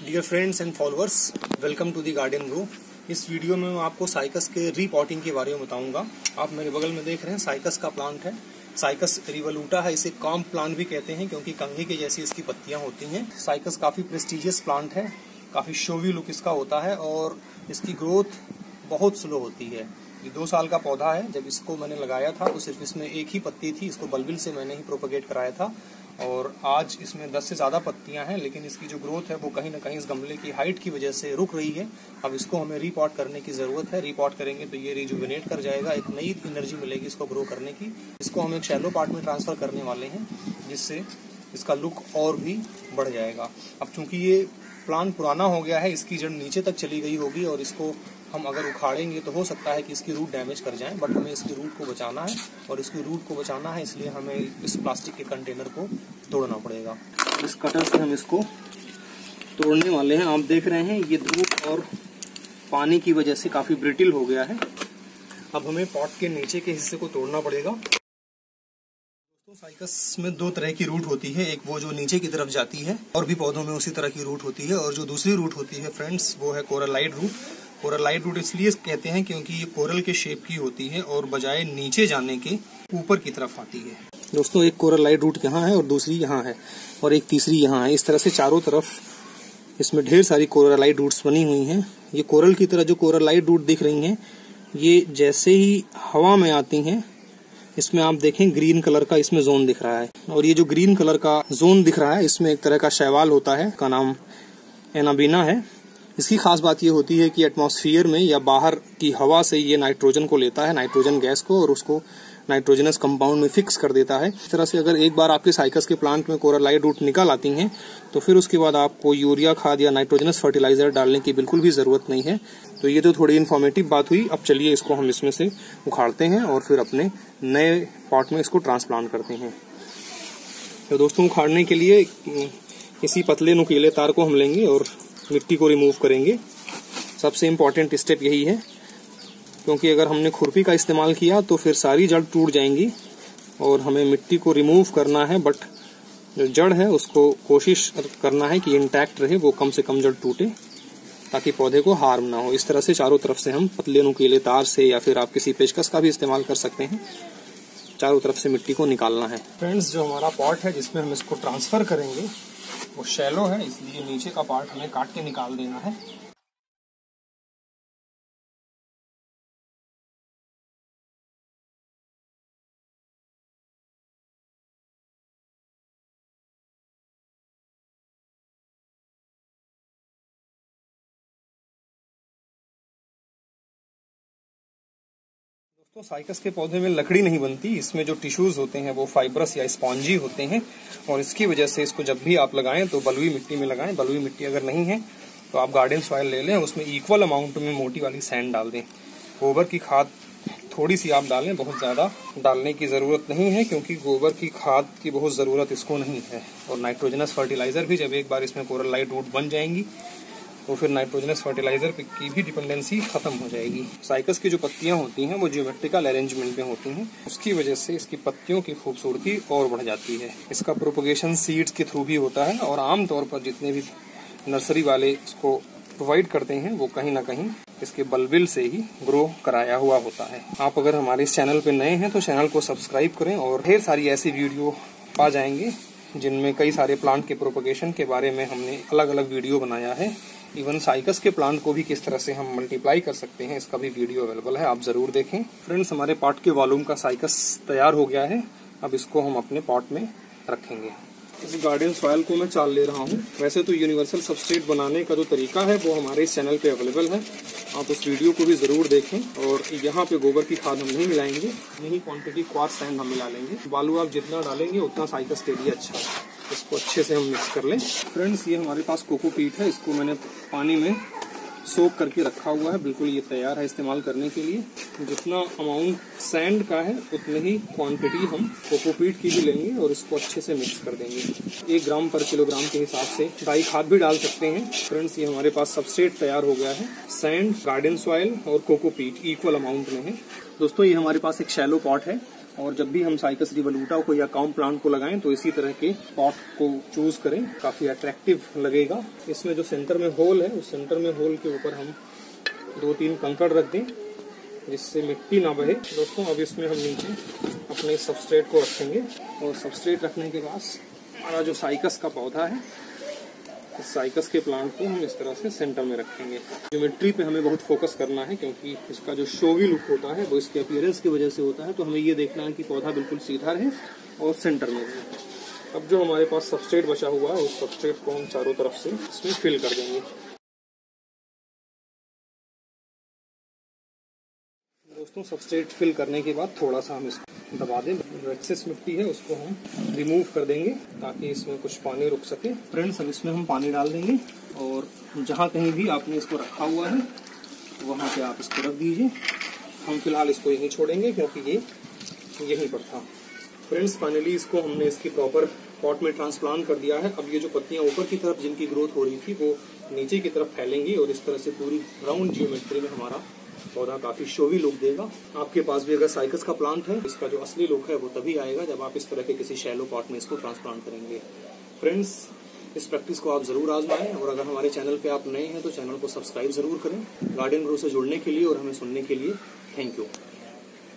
Dear friends and followers, welcome to the garden grow. इस video में मैं आपको साइकस के रीपॉटिंग के बारे में बताऊंगा। आप मेरे बगल में देख रहे हैं साइकस का प्लांट है। साइकस रिवोल्यूटा है, इसे कॉम्ब प्लांट भी कहते हैं क्योंकि कंघी के जैसी इसकी पत्तियां होती हैं। साइकस काफी प्रेस्टिजियस प्लांट है, काफी शोवी लुक इसका होता है और इसकी ग्रोथ बहुत स्लो होती है। ये 2 साल का पौधा है। जब इसको मैंने लगाया था तो सिर्फ इसमें एक ही पत्ती थी, इसको बल्बिल से मैंने ही प्रोपगेट कराया था और आज इसमें 10 से ज़्यादा पत्तियां हैं, लेकिन इसकी जो ग्रोथ है वो कहीं ना कहीं इस गमले की हाइट की वजह से रुक रही है। अब इसको हमें रीपॉट करने की ज़रूरत है। रीपॉट करेंगे तो ये रिजुविनेट कर जाएगा, एक नई एनर्जी मिलेगी इसको ग्रो करने की। इसको हम एक शैलो पार्ट में ट्रांसफ़र करने वाले हैं जिससे इसका लुक और भी बढ़ जाएगा। अब चूंकि ये प्लांट पुराना हो गया है, इसकी जड़ नीचे तक चली गई होगी और इसको हम अगर उखाड़ेंगे तो हो सकता है कि इसकी रूट डैमेज कर जाए, बट हमें इसकी रूट को बचाना है और इसकी रूट को बचाना है इसलिए हमें इस प्लास्टिक के कंटेनर को तोड़ना पड़ेगा। इस कटर से हम इसको तोड़ने वाले हैं। आप देख रहे हैं ये धूप और पानी की वजह से काफी ब्रिटिल हो गया है। अब हमें पॉट के नीचे के हिस्से को तोड़ना पड़ेगा। दोस्तों, साइकस में 2 तरह की रूट होती है, एक वो जो नीचे की तरफ जाती है और भी पौधों में उसी तरह की रूट होती है, और जो दूसरी रूट होती है फ्रेंड्स वो है कोरलाइट रूट। कोरलाइट रूट इसलिए कहते हैं क्योंकि ये कोरल के शेप की होती है और बजाय नीचे जाने के ऊपर की तरफ आती है। दोस्तों, एक कोरलाइट रूट यहाँ है और दूसरी यहाँ है और एक तीसरी यहाँ है। इस तरह से चारों तरफ इसमें ढेर सारी कोरलाइट रूट्स बनी हुई हैं। ये कोरल की तरह जो कोरलाइट रूट दिख रही हैं, ये जैसे ही हवा में आती हैं, इसमें आप देखें ग्रीन कलर का इसमें जोन दिख रहा है और ये जो ग्रीन कलर का जोन दिख रहा है इसमें एक तरह का शैवाल होता है, का नाम एनाबीना है। इसकी खास बात ये होती है कि एटमॉस्फेयर में या बाहर की हवा से ये नाइट्रोजन को लेता है, नाइट्रोजन गैस को, और उसको नाइट्रोजनस कंपाउंड में फिक्स कर देता है। इस तरह से अगर एक बार आपके साइकस के प्लांट में कोरलाइट रूट निकल आती हैं तो फिर उसके बाद आपको यूरिया खाद या नाइट्रोजनस फर्टिलाइजर डालने की बिल्कुल भी जरूरत नहीं है। तो ये तो थोड़ी इन्फॉर्मेटिव बात हुई। अब चलिए इसको हम इसमें से उखाड़ते हैं और फिर अपने नए पॉट में इसको ट्रांसप्लांट करते हैं। तो दोस्तों, उखाड़ने के लिए इसी पतले नुकीले तार को हम लेंगे और मिट्टी को रिमूव करेंगे। सबसे इम्पोर्टेंट स्टेप यही है, क्योंकि अगर हमने खुरपी का इस्तेमाल किया तो फिर सारी जड़ टूट जाएंगी और हमें मिट्टी को रिमूव करना है, बट जो जड़ है उसको कोशिश करना है कि इंटैक्ट रहे, वो कम से कम जड़ टूटे ताकि पौधे को हार्म ना हो। इस तरह से चारों तरफ से हम पतले नुकीले तार से या फिर आप किसी पेचकस का भी इस्तेमाल कर सकते हैं, चारों तरफ से मिट्टी को निकालना है। फ्रेंड्स, जो हमारा पॉट है जिसमें हम इसको ट्रांसफर करेंगे वो शैलो है, इसलिए नीचे का पार्ट हमें काट के निकाल देना है। दोस्तों, साइकस के पौधे में लकड़ी नहीं बनती, इसमें जो टिश्यूज होते हैं वो फाइब्रस या स्पॉन्जी होते हैं और इसकी वजह से इसको जब भी आप लगाएं तो बलुई मिट्टी में लगाएं। बलुई मिट्टी अगर नहीं है तो आप गार्डन सॉइल ले लें, उसमें इक्वल अमाउंट में मोटी वाली सैंड डाल दें। गोबर की खाद थोड़ी सी आप डालें, बहुत ज़्यादा डालने की ज़रूरत नहीं है क्योंकि गोबर की खाद की बहुत ज़रूरत इसको नहीं है। और नाइट्रोजनस फर्टिलाइज़र भी जब एक बार इसमें कोरलाइट रूट बन जाएंगी तो फिर नाइट्रोजनस फर्टिलाइजर की भी डिपेंडेंसी खत्म हो जाएगी। साइकस की जो पत्तियां होती हैं वो ज्योमेट्रिकल अरेंजमेंट में होती हैं, उसकी वजह से इसकी पत्तियों की खूबसूरती और बढ़ जाती है। इसका प्रोपगेशन सीड्स के थ्रू भी होता है और आमतौर पर जितने भी नर्सरी वाले इसको प्रोवाइड करते हैं वो कहीं ना कहीं इसके बल्बिल से ही ग्रो कराया हुआ होता है। आप अगर हमारे इस चैनल पे नए हैं तो चैनल को सब्सक्राइब करें और ढेर सारी ऐसी वीडियो पा जाएंगे जिनमें कई सारे प्लांट के प्रोपगेशन के बारे में हमने अलग अलग वीडियो बनाया है। इवन साइकस के प्लांट को भी किस तरह से हम मल्टीप्लाई कर सकते हैं इसका भी वीडियो अवेलेबल है, आप जरूर देखें। फ्रेंड्स, हमारे पॉट के वॉल्यूम का साइकस तैयार हो गया है। अब इसको हम अपने पॉट में रखेंगे। इस गार्डन सॉइल को मैं चाल ले रहा हूँ। वैसे तो यूनिवर्सल सबस्ट्रेट बनाने का जो तरीका है वो हमारे इस चैनल पे अवेलेबल है, आप उस वीडियो को भी जरूर देखें। और यहाँ पे गोबर की खाद हम नहीं मिलाएंगे, नहीं क्वांटिटी क्वार्ट्ज सैंड हम मिला लेंगे। बालू आप जितना डालेंगे उतना साइकस के लिए अच्छा है। इसको अच्छे से हम मिक्स कर लें। फ्रेंड्स, ये हमारे पास कोकोपीट है, इसको मैंने पानी में सोक करके रखा हुआ है, बिल्कुल ये तैयार है इस्तेमाल करने के लिए। जितना अमाउंट सैंड का है उतनी ही क्वांटिटी हम कोकोपीट की भी लेंगे और इसको अच्छे से मिक्स कर देंगे। 1 ग्राम पर किलोग्राम के हिसाब से डाई खाद भी डाल सकते हैं। फ्रेंड्स, ये हमारे पास सबस्ट्रेट तैयार हो गया है। सैंड, गार्डन सॉइल और कोकोपीट इक्वल अमाउंट में है। दोस्तों, ये हमारे पास एक शैलो पॉट है और जब भी हम साइकस रिवोल्यूटा को या कॉम प्लांट को लगाएं तो इसी तरह के पॉट को चूज करें, काफी अट्रैक्टिव लगेगा। इसमें जो सेंटर में होल है, उस सेंटर में होल के ऊपर हम 2-3 कंकड़ रख दें जिससे मिट्टी ना बहे। दोस्तों अब इसमें हम नीचे अपने सबस्ट्रेट को रखेंगे और सबस्ट्रेट रखने के बाद हमारा जो साइकस का पौधा है, इस साइकस के प्लांट को हम इस तरह से सेंटर में रखेंगे। ज्योमेट्री पे हमें बहुत फोकस करना है क्योंकि इसका जो शोवी लुक होता है वो इसके अपीयरेंस की वजह से होता है, तो हमें ये देखना है कि पौधा बिल्कुल सीधा रहे और सेंटर में रहे। अब जो हमारे पास सबस्ट्रेट बचा हुआ है उस सबस्ट्रेट को हम चारों तरफ से इसमें फिल कर देंगे। दोस्तों सबस्ट्रेट फिल करने के बाद थोड़ा सा हम इसको दबा दें, जो एक्सेस मिट्टी है उसको हम रिमूव कर देंगे ताकि इसमें कुछ पानी रुक सके। फ्रेंड्स अब इसमें हम पानी डाल देंगे और जहाँ कहीं भी आपने इसको रखा हुआ है वहाँ पे आप इसको रख दीजिए। हम फिलहाल इसको यहीं छोड़ेंगे क्योंकि ये यहीं पर था। फ्रेंड्स फाइनली इसको हमने इसकी प्रॉपर पॉट में ट्रांसप्लांट कर दिया है। अब ये जो पत्तियां ऊपर की तरफ जिनकी ग्रोथ हो रही थी वो नीचे की तरफ फैलेंगी और इस तरह से पूरी राउंड जियोमेट्री में हमारा पौधा काफी शोवी लुक देगा। आपके पास भी अगर साइकस का प्लांट है, इसका जो असली लुक है वो तभी आएगा जब आप इस तरह के किसी शैलो पॉट में इसको ट्रांसप्लांट करेंगे। फ्रेंड्स इस प्रैक्टिस को आप जरूर आजमाएं और अगर हमारे चैनल पे आप नए हैं तो चैनल को सब्सक्राइब जरूर करें। गार्डन ग्रो से जुड़ने के लिए और हमें सुनने के लिए थैंक यू।